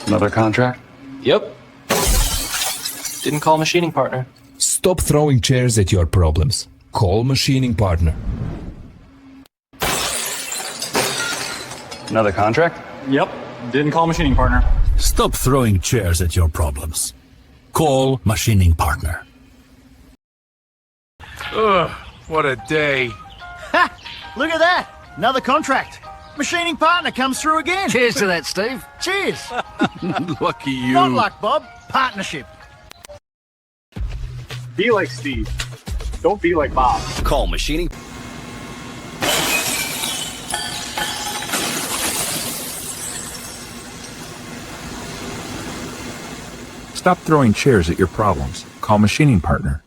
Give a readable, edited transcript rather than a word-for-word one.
Another contract? Yep. Didn't call machining partner. Stop throwing chairs at your problems. Call machining partner. Another contract? Yep. Didn't call machining partner. Stop throwing chairs at your problems. Call machining partner. Ugh, what a day. Ha! Look at that! Another contract. Machining partner comes through again. Cheers to that, Steve. Cheers. Lucky you. Not luck, Bob. Partnership. Be like Steve. Don't be like Bob. Call machining. Stop throwing chairs at your problems. Call machining partner.